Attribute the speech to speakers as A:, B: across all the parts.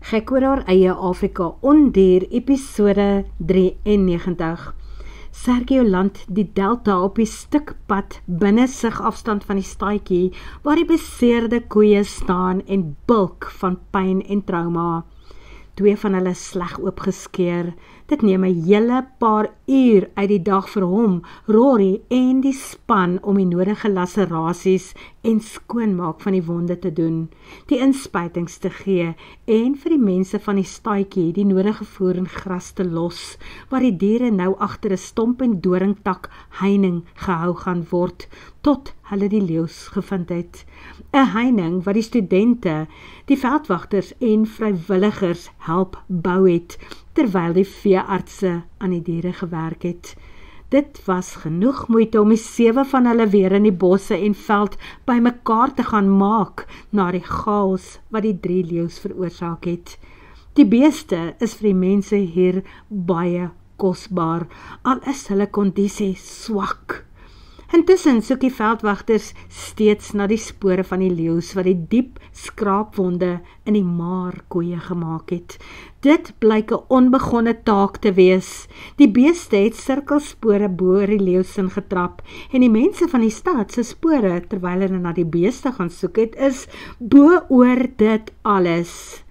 A: Gek oor haar eie Afrika Ondier, episode 93. Sergio land die delta op die stukpad binne sigafstand van die staatjie, waar die beseerde koeie staan en bulk van pyn en trauma. 2 van hulle sleg oopgeskeer. Dit neem 'n hele paar uur uit die dag vir hom, Rory en die span om die nodige laserasies en skoonmaak van die wonde te doen, die inspuitings te gee en vir die mense van die staatjie die nodige voer en gras te los, waar die diere nou agter 'n stomp en doringtak heining gehou gaan word, tot hulle die leeu's gevind het. 'n Heining wat die studente, die veldwagters en vrywilligers help bou het, terwyl die veeartse aan die diere gewerk het. Dit was genoeg moeite om die 7 van hulle weer in die bosse en veld bymekaar te gaan maak, na die chaos wat die 3 leeu's veroorsaak het. Die beeste is vir die mense hier baie kosbaar, al is hulle kondisie swak. Intussen soek die veldwagters steeds na die spore van die leeu's wat die diep skraapwonde in die maarkoeie gemaak het. Dit blyk 'n onbegonne taak te wees. Die beeste het sirkelspore bo die leeu's ingetrap en die mense van die stad se spore, terwyl hulle na die beeste gaan soek het, is bo oor dit alles.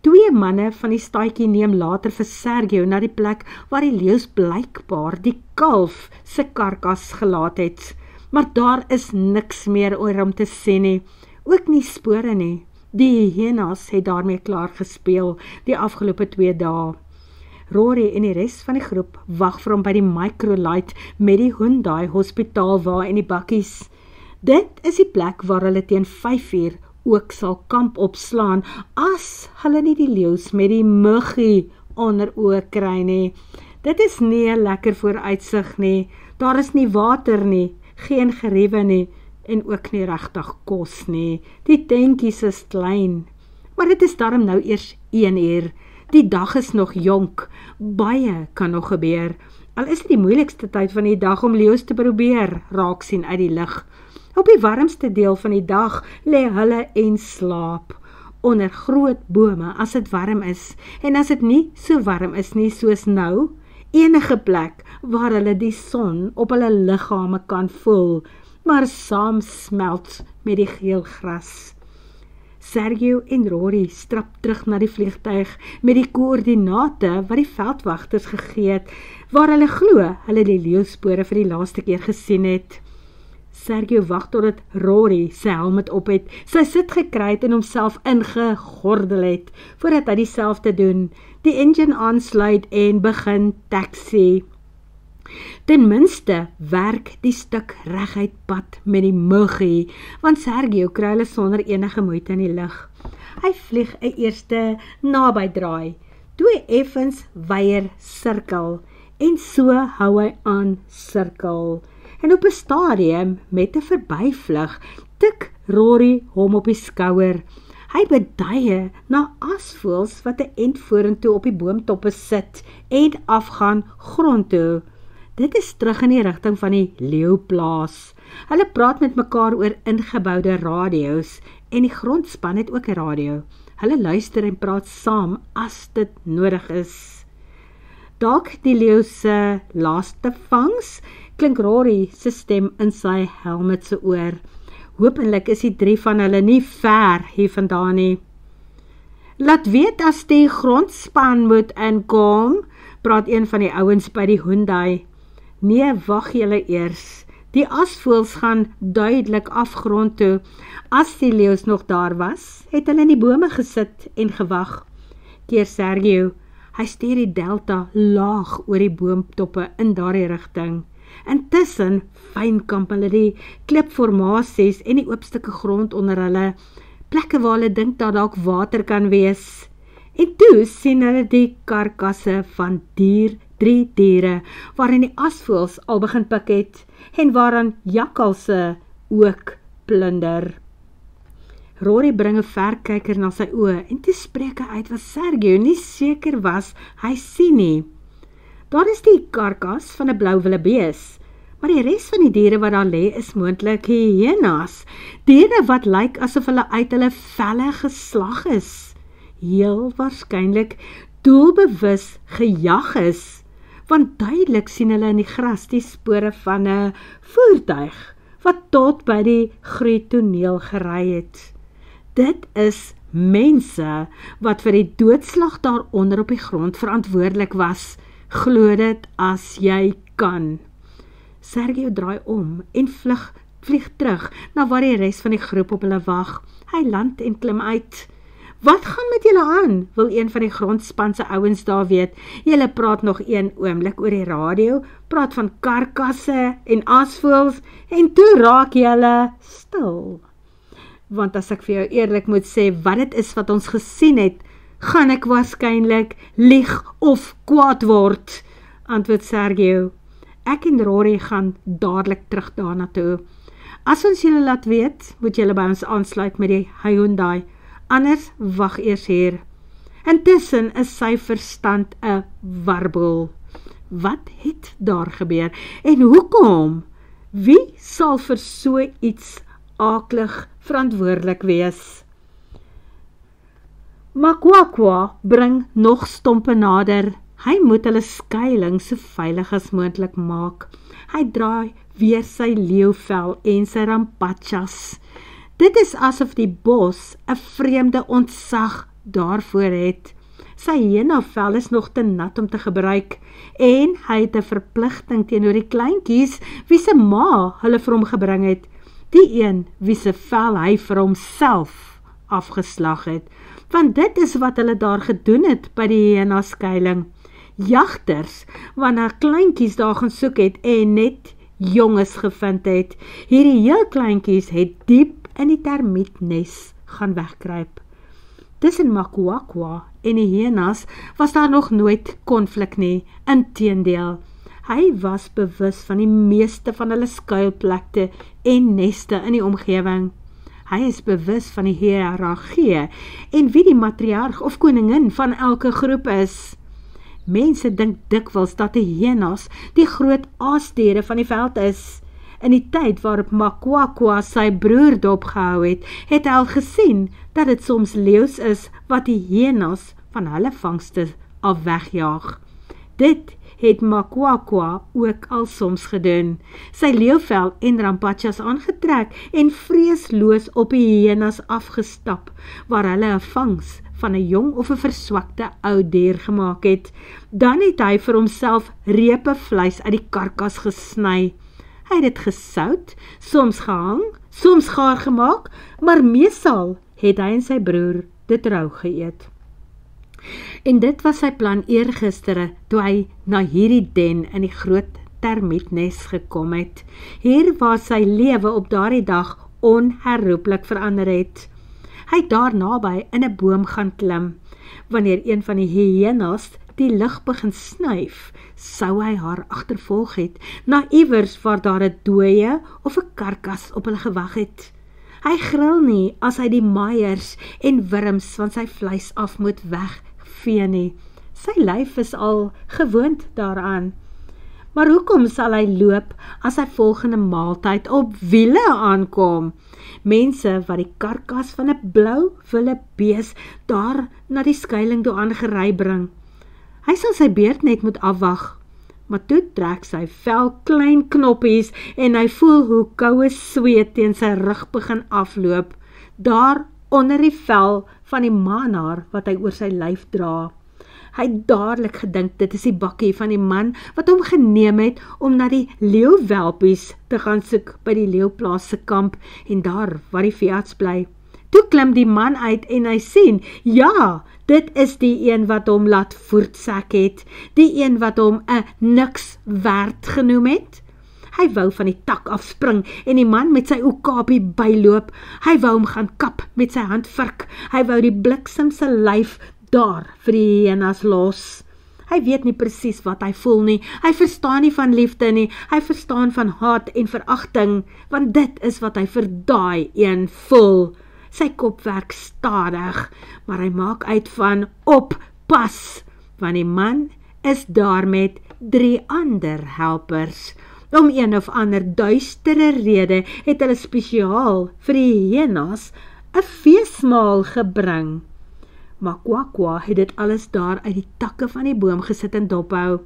A: 2 manne van die staatjie neem later vir Sergio na die plek waar die leeu's blykbaar die kalf se karkas gelaat het. Maar daar is niks meer oor om te sê nie, ook nie spore nie. Die hyenas het daarmee klaar gespeel die afgelope 2 dae. Rory en die res van die groep wag vir hom by die Microlight met die Hyundai hospitaalwa en die bakkies. Dit is die plek waar hulle teen 5 uur ook sal kamp opslaan, as hulle nie die leeu's met die muggie onder oë kry nie. Dit is nie 'n lekker vooruitsig nie, daar is nie water nie, geen geriewe nie, en ook nie regtig kos nie. Die tentjies is klein, maar dit is daarom nou eers 1 uur. Die dag is nog jonk, baie kan nog gebeur, al is dit die moeilikste tyd van die dag om leeu's te probeer raak sien uit die lug. Op die warmste deel van die dag lê hulle en slaap, onder groot bome as dit warm is, en as dit nie so warm is nie soos nou, enige plek waar hulle die son op hulle liggame kan voel, maar saam smelt met die geel gras. Sergio en Rory strap terug na die vliegtuig met die koördinate wat die veldwagters gegee het, waar hulle glo hulle die leeuspore vir die laaste keer gesien het. Sergio wag totdat Rory sy helmet op het, sy sit gekry het en homself ingegordel het, voordat hy dieselfde doen, die engine aansluit en begin taxi. Ten minste werk die stuk reguit pad met die muggie, want Sergio kry hulle sonder enige moeite in die lug. Hy vlieg 'n eerste nabydraai, 2 effens weier sirkel, en so hou hy aan sirkel. En op 'n stadium met 'n verbyvlug tik Rory hom op die skouer. Hy beduie na asvoëls wat 'n end vorentoe op die boomtoppe sit en afgaan grond toe. Dit is terug in die rigting van die leeuplaas. Hulle praat met mekaar oor ingeboude radio's en die grondspan het ook 'n radio. Hulle luister en praat saam as dit nodig is. Dalk die leeu se laaste vangs, klink Rory se stem in sy helmet se oor. Hopelik is die 3 van hulle nie ver hiervandaan nie. Laat weet as die grondspan moet inkom, praat een van die ouens by die Hyundai. Nee, wag julle eers. Die asvoëls gaan duidelik afgrond toe. As die leeu's nog daar was, het hulle in die bome gesit en gewag. Keer Sergio, hy stuur die delta laag oor die boomtoppe in daardie rigting. Intussen fynkamp hulle die klipformasies en die oopstukke grond onder hulle, plekke waar hulle dink dat dalk water kan wees. En toe sien hulle die karkasse van 3 diere, waarin die asvoëls al begin pik het, en waaraan jakkalse ook plunder. Rory bring 'n verkyker na sy oë, en toe spreek hy uit wat Sergio nie seker was hy sien nie. Daar is die karkas van 'n blou wildebees, maar die res van die diere wat daar lê is moontlik hyenas, diere wat lyk asof hulle uit hulle velle geslag is. heel waarskynlik doelbewus gejag is, want duidelik sien hulle in die gras die spore van 'n voertuig wat tot by die groeitoneel gery het. Dit is mense wat vir die doodslag daaronder op die grond verantwoordelik was, glo dit as jy kan. Sergio draai om en vlieg terug na waar die res van die groep op hulle wag. Hy land en klim uit. Wat gaan met julle aan, wil een van die grondspan se ouens daar weet. Julle praat nog een oomblik oor die radio, praat van karkasse en asvoëls, en toe raak julle stil. Want as ek vir jou eerlik moet sê wat dit is wat ons gesien het, gaan ek waarskynlik lieg of kwaad word, antwoord Sergio. Ek en Rory gaan dadelik terug daarna toe. As ons julle laat weet, moet julle by ons aansluit met die Hyundai, anders wag eers hier. Intussen is sy verstand 'n warboel. Wat het daar gebeur en hoekom? Wie sal vir so iets aaklig verantwoordelik wees? Makwakwa bring nog stompe nader. Hy moet hulle skuiling so veilig as moontlik maak. Hy draai weer sy leeuvel en sy rampatjas. Dit is asof die bos 'n vreemde ontzag daarvoor het. Sy hyenavel is nog te nat om te gebruik en hy het 'n verpligting teenoor die kleintjies wie se ma hulle vir hom gebring het. Die een wie se vel hy vir homself afgeslag het. Want dit is wat hulle daar gedoen het by die hyena-skuiling. Jagters, wat na kleintjies daar gaan soek het en net jonges gevind het. Hierdie heel kleintjies het diep in die termietnes gaan wegkruip. Tussen Makwakwa en die hyenas was daar nog nooit konflik nie, inteendeel. Hy was bewus van die meeste van hulle skuilplekte en neste in die omgewing. Hy is bewus van die hiërargie en wie die matriarg of koningin van elke groep is. Mense dink dikwels dat die hyenas die groot aasdiere van die veld is. In die tyd waarop Makwakwa sy broer dopgehou het, het hy al gesien dat dit soms leeu's is wat die hyenas van hulle vangste af wegjaag. Dit het Makwakwa ook al soms gedoen. Sy leeuvel en rampatjas aangetrek en vreesloos op die hyenas afgestap, waar hulle 'n vangs van 'n jong of 'n verswakte ou dier gemaak het. Dan het hy vir homself repe vleis uit die karkas gesny. Hy het dit gesout, soms gehang, soms gaar gemaak, maar meestal het hy en sy broer dit rou geëet. En dit was sy plan eergister, toe hy na hierdie den in die groot termietnes gekom het. Hier waar sy lewe op daardie dag onherroepelik verander het. Hy het daar naby in 'n boom gaan klim. Wanneer een van die hyenas die lug begin snuif, sou hy haar agtervolg het, na iewers waar daar 'n dooie of 'n karkas op hulle gewag het. Hy gril nie as hy die maaiers en wurms van sy vleis af moet wegvee nie. Sy lyf is al gewoond daaraan. Maar hoekom sal hy loop as hy volgende maaltyd op wiele aankom? Mense wat die karkas van 'n blou wille bees daar na die skuiling toe aangery bring. Hy sal sy beurt net moet afwag. Maar toe trek sy vel klein knoppies en hy voel hoe koue sweet teen sy rug begin afloop, daar onder die vel van die maanhaar wat hy oor sy lyf dra. Hy het dadelik gedink dit is die bakkie van die man wat hom geneem het om na die leeuwelpies te gaan soek by die leeuwplaas se kamp en daar waar die veearts bly. Toe klim die man uit en hy sien, ja, dit is die een wat hom laat voortsak het, die een wat hom 'n niks werd genoem het. Hy wou van die tak afspring en die man met sy okapie byloop. Hy wou hom gaan kap met sy handvurk. Hy wou die bliksemse lyf daar vir die hyenas los. Hy weet nie presies wat hy voel nie. Hy verstaan nie van liefde nie. Hy verstaan van haat en veragting, want dit is wat hy vir daai een voel. Sy kop werk stadig, maar hy maak uit van oppas, want die man is daar met 3 ander helpers. Om een of ander duistere rede het hulle spesiaal vir die hyenas 'n feesmaal gebring. maar Kwakwa het dit alles daar uit die takke van die boom gesit en dophou.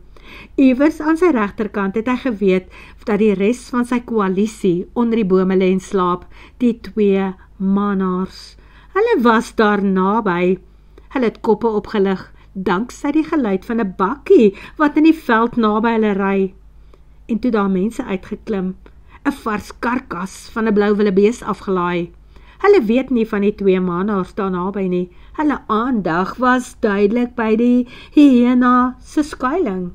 A: Iewers aan sy regterkant het hy geweet dat die res van sy koalisie onder die bome lê en slaap, die 2 manaars. Hulle was daar naby. Hulle het koppe opgelig, danksy die geluid van 'n bakkie wat in die veld naby hulle ry. En toe daar mense uitgeklim, 'n vars karkas van 'n blou wildebees afgelaai. Hulle weet nie van die 2 manaars daar naby nie. Hulle aandag was duidelik by die hyena se skuiling.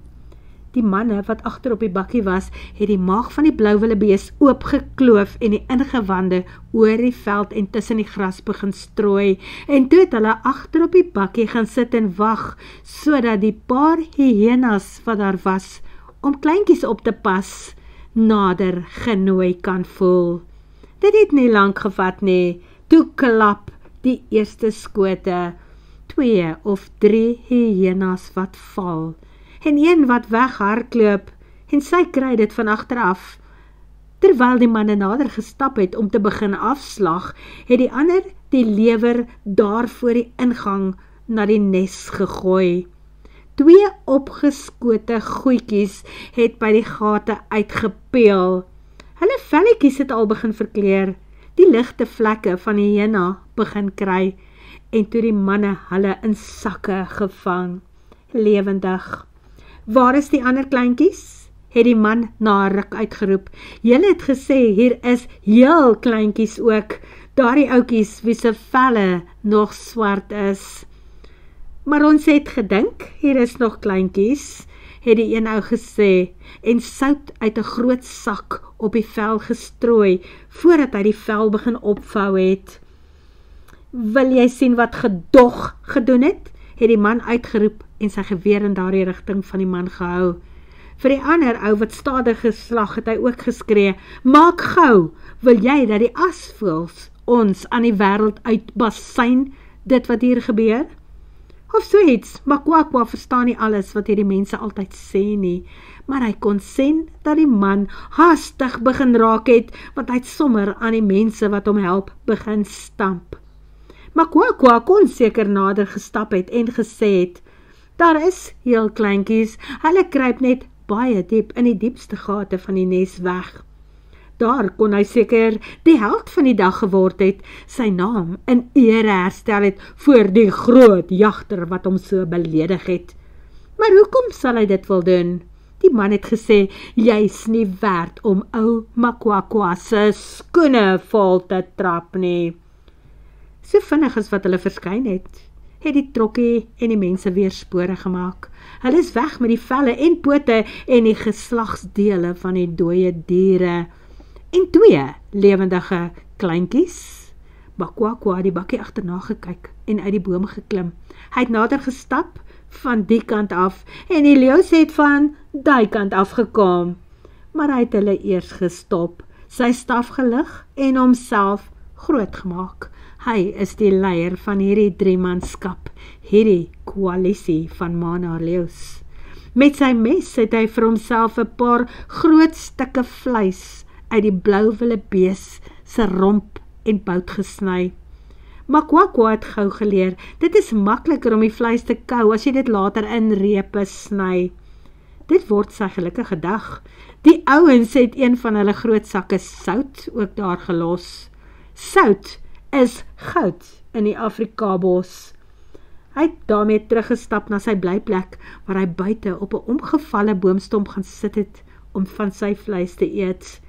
A: Die manne wat agter op die bakkie was, het die maag van die blou wildebees oopgekloof en die ingewande oor die veld en tussen die gras begin strooi. En toe het hulle agter op die bakkie gaan sit en wag, sodat die paar hyenas wat daar was, om kleintjies op te pas, nader genooi kan voel. Dit het nie lank gevat nie, toe klap die eerste skote, 2 of 3 hyenas wat val, en een wat weghardloop, en sy kry dit van agteraf. Terwyl die manne nader gestap het om te begin afslag, het die ander die lewer daar voor die ingang na die nes gegooi. 2 opgeskote goetjies het by die gate uitgepeel. Hulle velletjies het al begin verkleur, die ligte vlekke van die hyena begin kry, en toe die manne hulle in sakke gevang, lewendig. Waar is die ander kleintjies? Het die man na 'n ruk uitgeroep. Julle het gesê, hier is heel kleintjies ook, daardie ouetjies wie se velle nog swart is. Maar ons het gedink, hier is nog kleintjies, het die een ou gesê, en sout uit 'n groot sak op die vel gestrooi, voordat hy die vel begin opvou het. Wil jy sien wat gedog gedoen het? Het die man uitgeroep en sy geweer in daardie rigting van die man gehou. Vir die ander ou wat stadig geslag het hy ook geskree, maak gou, wil jy dat die asvoëls ons aan die wêreld uitbasyn, dit wat hier gebeur? Of so iets, maar Kwakwa verstaan nie alles wat hierdie mense altyd sê nie, maar hy kon sien dat die man haastig begin raak het, want hy het sommer aan die mense wat hom help begin stamp. Maar Kwakwa kon seker nader gestap het en gesê het, daar is heel kleintjies, hulle kruip net baie diep in die diepste gate van die nes weg. Daar kon hy seker die held van die dag geword het, sy naam in ere herstel het voor die groot jagter wat hom so beledig het. Maar hoekom sal hy dit wil doen? Die man het gesê, jy's nie werd om ou Makwakwa se skoene vol te trap nie. So vinnig as wat hulle verskyn het die trokkie en die mense weer spore gemaak. Hulle is weg met die velle en pote en die geslagsdele van die dooie diere. En 2 lewendige kleintjies. Kwakwa het die bakkie agterna gekyk en uit die boom geklim. Hy het nader gestap van die kant af en die leeu's het van daai kant af gekom. Maar hy het hulle eers gestop, sy staf gelig en homself groot gemaak. Hy is die leier van hierdie 3-manskap, hierdie koalisie van manaarleeu's. Met sy mes het hy vir homself 'n paar groot stukke vleis uit die blou wildebees se romp en bout gesny. Kwakwa het gou geleer, dit is makliker om die vleis te kou as jy dit later in repe sny. Dit word sy gelukkige dag. Die ouens het een van hulle groot sakke sout ook daar gelos. Sout is goud in die Afrikabos. Hy het daarmee teruggestap na sy blyplek, waar hy buite op 'n omgevalle boomstomp gaan sit het om van sy vleis te eet.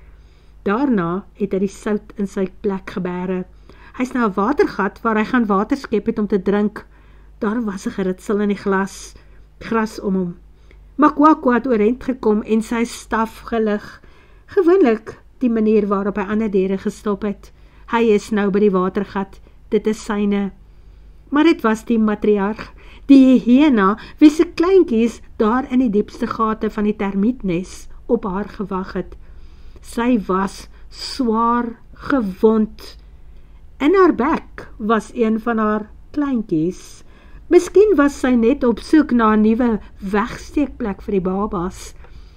A: Daarna het hy die sout in sy plek gebêre. Hy is na 'n watergat waar hy gaan water skep het om te drink. Daar was 'n geritsel in die gras om hom. Kwakwa het oorent gekom en sy staf gelig. Gewoonlik die manier waarop hy ander diere gestop het. Hy is nou by die watergat, dit is syne. Maar dit was die matriarg, die hyena, wie se kleintjies daar in die diepste gate van die termietnes op haar gewag het. Sy was swaar gewond. In haar bek was een van haar kleintjies. Miskien was sy net op soek na 'n nuwe wegsteekplek vir die babas.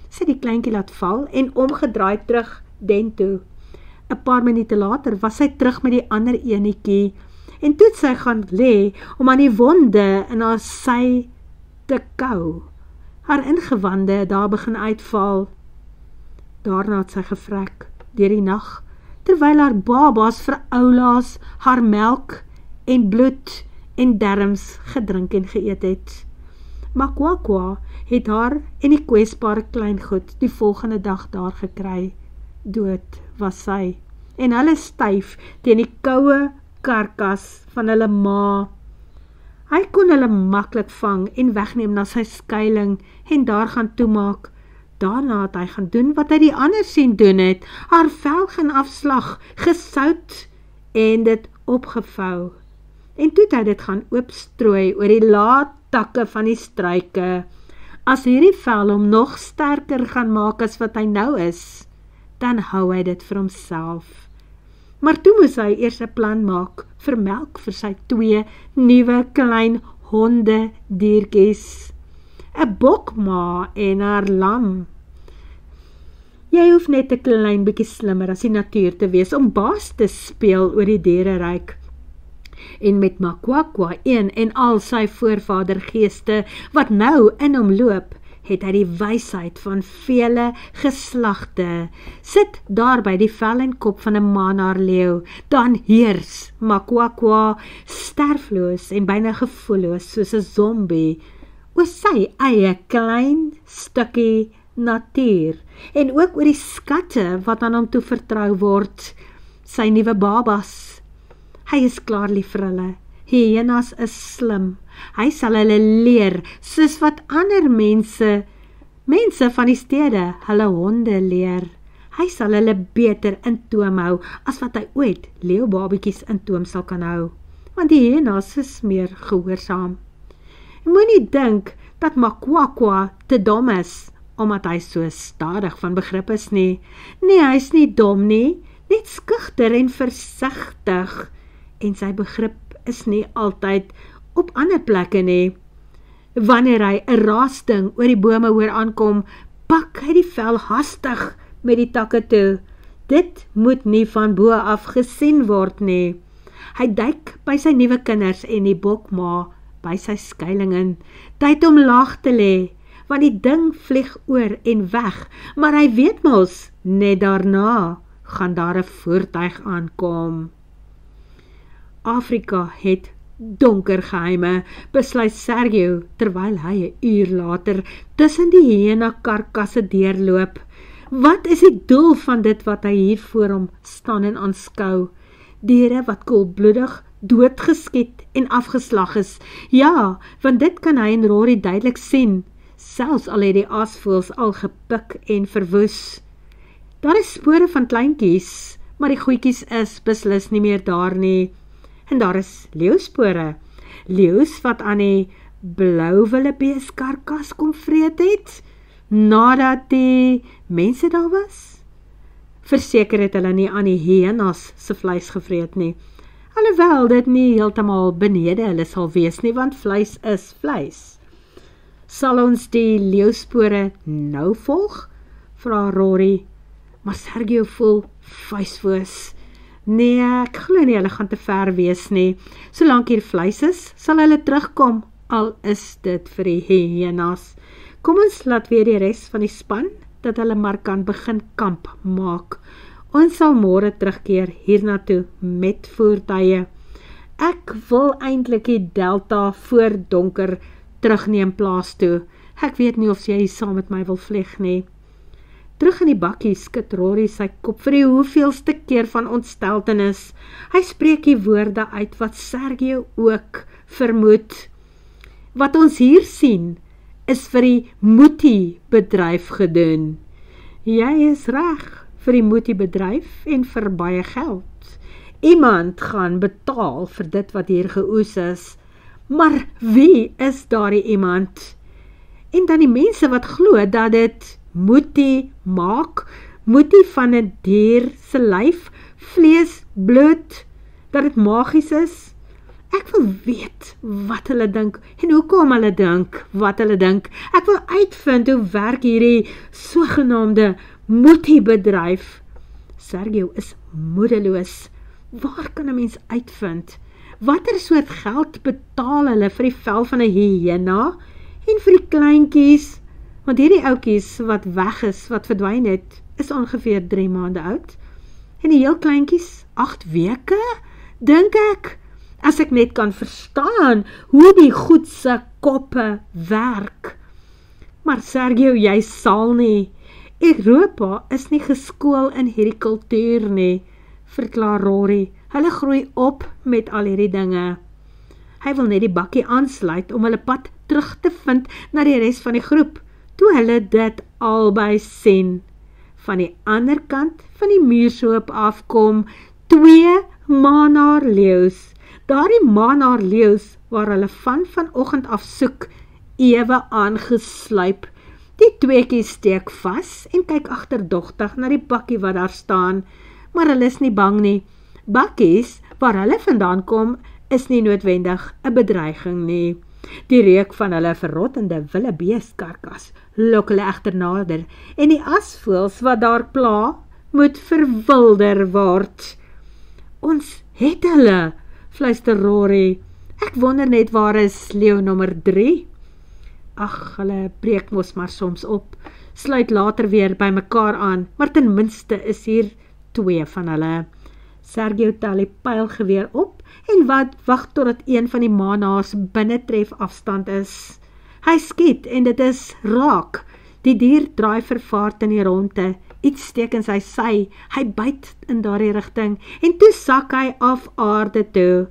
A: Sy het die kleintjie laat val en omgedraai terug den toe. 'n paar minute later was sy terug met die ander enetjie en toe het sy gaan lê om aan die wonde in haar sy te kou. Haar ingewande het daar begin uitval. Daarna het sy gevrek deur die nag, terwyl haar babas vir oulaas haar melk en bloed en darms gedrink en geëet het. Makwakwa het haar en die kwesbare kleingoed die volgende dag daar gekry. Dood was sy, en hulle styf teen die koue karkas van hulle ma. Hy kon hulle maklik vang en wegneem na sy skuiling en daar gaan toemaak. Daarna het hy gaan doen wat hy die ander sien doen het, haar vel gaan afslag, gesout en dit opgevou. En toe het hy dit gaan oopstrooi oor die laat takke van die struike. As hierdie vel hom nog sterker gaan maak as wat hy nou is, dan hou hy dit vir homself. Maar toe moes hy eers 'n plan maak vir melk vir sy 2 nuwe klein honde diertjies, 'n bokma en haar lam. Jy hoef net 'n klein bietjie slimmer as die natuur te wees om baas te speel oor die diereryk. En met Makwakwa een en al sy voorvadergeeste wat nou in hom loop, het hy die wysheid van vele geslagte. Sit daar by die vel en kop van 'n manarleeu, dan heers Makwakwa sterfloos en byna gevoelloos soos 'n zombie oor sy eie klein stukkie natuur en ook oor die skatte wat aan hom toe vertrou word, sy nuwe babas. Hy is klaar lief vir hulle. Hyenas is slim. Hy sal hulle leer, soos wat ander mense van die stede, hulle honde leer. Hy sal hulle beter in toom hou, as wat hy ooit leeubabietjies in toom sal kan hou, want die hyenas is meer gehoorsaam. Jy moenie dink dat Makwakwa te dom is, omdat hy so stadig van begrip is nie. Nee, hy is nie dom nie, net skugter en versigtig, en sy begrip is nie altyd op ander plekke nie. Wanneer hy 'n raasding oor die bome hoor aankom, pak hy die vel hastig met die takke toe. Dit moet nie van bo af gesien word nie. Hy duik by sy nuwe kinders en die bokma by sy skuiling in. Tyd om laag te lê, want die ding vlieg oor en weg, maar hy weet mos, net daarna gaan daar 'n voertuig aankom. Afrika het donker geheime, besluit Sergio, terwyl hy 'n uur later tussen die hyena karkasse deurloop. Wat is die doel van dit wat hy hier voor hom staan en aanskou? Diere wat koelbloedig doodgeskiet en afgeslag is. Ja, want dit kan hy en Rory duidelik sien, selfs al het die aasvoëls al gepik en verwoes. Daar is spore van kleintjies, maar die goedjies is beslis nie meer daar nie. En daar is leeuspore, leeu's wat aan die blauwillebees karkas kom vreet het, nadat die mense daar was. Verseker het hulle nie aan die hyenas se vleis gevreet nie, alhoewel dit nie heeltemal benede hulle sal wees nie, want vleis is vleis. Sal ons die leeuspore nou volg? Vra Rory, maar Sergio voel vuisvoos. Nee, ek glo nie hulle gaan te ver wees nie. Solank hier vleis is, sal hulle terugkom, al is dit vir die hyenas. Kom ons laat weer die res van die span, dat hulle maar kan begin kamp maak. Ons sal môre terugkeer hiernatoe met voertuie. Ek wil eintlik die Delta voor donker terugneem plaas toe. Ek weet nie of jy saam met my wil vlieg nie. Terug in die bakkie skud Rory sy kop vir die hoeveelste keer van ontsteltenis. Hy spreek die woorde uit wat Sergio ook vermoed. Wat ons hier sien, is vir die Moetie bedryf gedoen. Jy is reg vir die Moetie bedryf en vir baie geld. Iemand gaan betaal vir dit wat hier geoes is. Maar wie is daardie iemand? En dan die mense wat glo dat dit Moetie maak, Moetie van 'n dier se lyf, vlees, bloed, dat dit magies is. Ek wil weet wat hulle dink en hoekom hulle dink wat hulle dink. Ek wil uitvind hoe werk hierdie sogenaamde Moetie bedryf. Sergio is moedeloos. Waar kan 'n mens uitvind Watter soort geld betaal hulle vir die vel van 'n hyena en vir die kleintjies? Want hierdie ouetjies wat weg is, wat verdwyn het, is ongeveer 3 maande oud. En die heel kleintjies 8 weke, dink ek. As ek net kan verstaan hoe die goed se koppe werk. Maar Sergio, jy sal nie. Europa is nie geskool in hierdie kultuur nie, verklaar Rory. Hulle groei op met al hierdie dinge. Hy wil net die bakkie aansluit om hulle pad terug te vind na die res van die groep, toe hulle dit albei sien. Van die ander kant van die muurshoop afkom 2 manarleeu's. Daardie manarleeu's waar hulle vanoggend af soek, ewe aangesluip. Die tweeetjies steek vas en kyk agterdogtig na die bakkie wat daar staan, maar hulle is nie bang nie. Bakkies waar hulle vandaan kom, is nie noodwendig 'n bedreiging nie. Die reuk van hulle verrottende wildebeeskarkas lok hulle egter nader en die asvoëls wat daar pla, moet verwilder word. Ons het hulle, fluister Rory. Ek wonder net waar is leeu nommer 3? Ag, hulle breek mos maar soms op, sluit later weer by mekaar aan, maar ten minste is hier 2 van hulle. Sergio tel die pylgeweer op en wag totdat een van die manaars binnetref afstand is. Hy skiet en dit is raak. Die dier draai vervaard in die ronde, iets steek in sy sy, hy byt in daardie rigting en toe sak hy af aarde toe.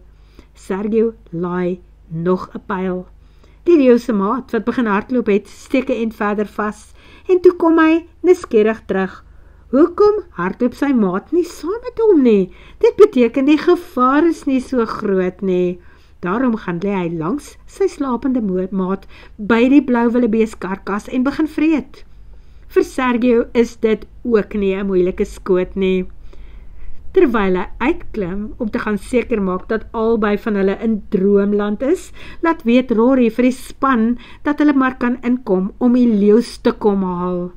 A: Sergio laai nog 'n pyl. Die leeu se maat wat begin hardloop het, steek 'n end verder vas en toe kom hy nuuskierig terug. Hoekom hardloop sy maat nie saam met hom nie? Dit beteken die gevaar is nie so groot nie. Daarom gaan lê hy langs sy slapende maat by die blou wildebeeskarkas en begin vreet. Vir Sergio is dit ook nie 'n moeilike skoot nie. Terwyl hy uitklim om te gaan seker maak dat albei van hulle in droomland is, laat weet Rory vir die span dat hulle maar kan inkom om die leeu's te kom haal.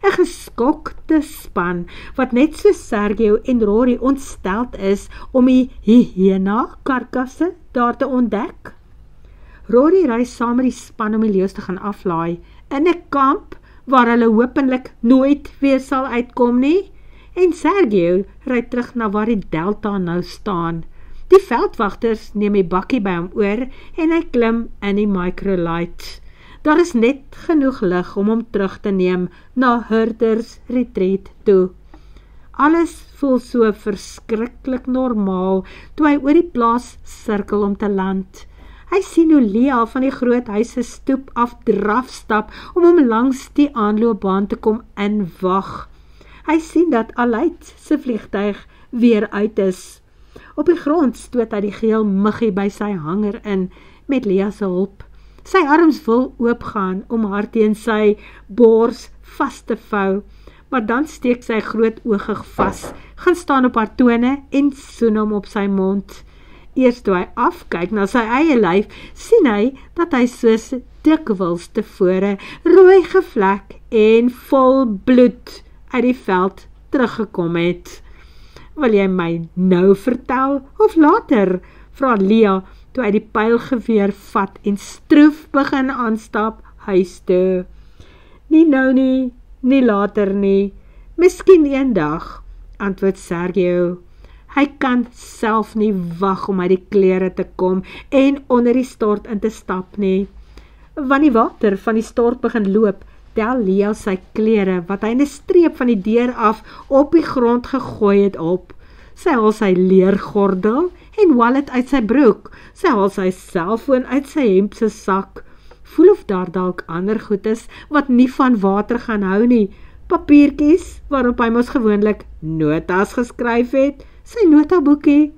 A: 'n geskokte span wat net so Sergio en Rory ontsteld is om die hyena karkasse daar te ontdek. Rory reis saam met die span om die leeu's te gaan aflaai in 'n kamp waar hulle hopelik nooit weer sal uitkom nie. En Sergio ry terug na waar die delta nou staan. Die veldwagters neem die bakkie by hom oor en hy klim in die microlight. Daar is net genoeg lig om hom terug te neem na Herders Retreat toe. Alles voel so verskriklik normaal toe hy oor die plaas sirkel om te land. Hy sien hoe Lea van die groot huis se stoep af drafstap om hom langs die aanloopbaan te kom inwag. Hy sien dat Aleid se vliegtuig weer uit is. Op die grond stoot hy die geel muggie by sy hanger in met Lea se hulp. Sy arms wil oopgaan om haar teen sy bors vas te vou, maar dan steek sy groot oogig vas, gaan staan op haar tone en soen hom op sy mond. Eers toe hy afkyk na sy eie lyf, sien hy dat hy soos dikwels tevore rooi gevlek en vol bloed uit die veld teruggekom het. Wil jy my nou vertel of later? Vra Lea toe hy die pylgeweer vat en stroef begin aanstap huis toe. Nie nou nie, nie later nie, miskien eendag, antwoord Sergio. Hy kan self nie wag om uit die klere te kom en onder die stort in te stap nie. Wanneer die water van die stort begin loop, tel Lea sy klere wat hy in 'n streep van die deur af op die grond gegooi het op. Sy haal sy leergordel en wallet uit sy broek. Sy haal sy selfoon uit sy hemp se sak. Voel of daar dalk ander goed is wat nie van water gaan hou nie. Papiertjies waarop hy mos gewoonlik notas geskryf het, sy notaboekie.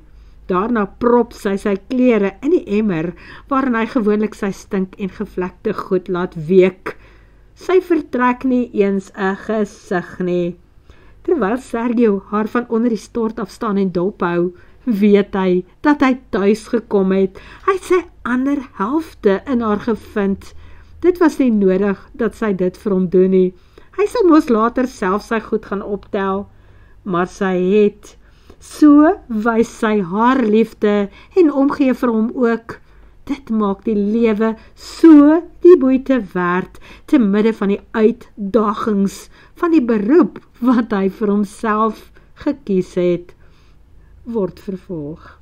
A: Daarna prop sy klere in die emmer waarin hy gewoonlik sy stink en gevlekte goed laat week. Sy vertrek nie eens 'n gesig nie. Terwyl Sergio haar van onder die stort afstaan en dophou, weet hy dat hy tuis gekom het. Hy het sy ander helfte in haar gevind. Dit was nie nodig dat sy dit vir hom doen nie. Hy sal mos later self sy goed gaan optel. Maar sy het. So wys sy haar liefde en omgee vir hom ook. Dit maak die lewe so die moeite werd, te midde van die uitdagings van die beroep wat hy vir homself gekies het. Word vervolg.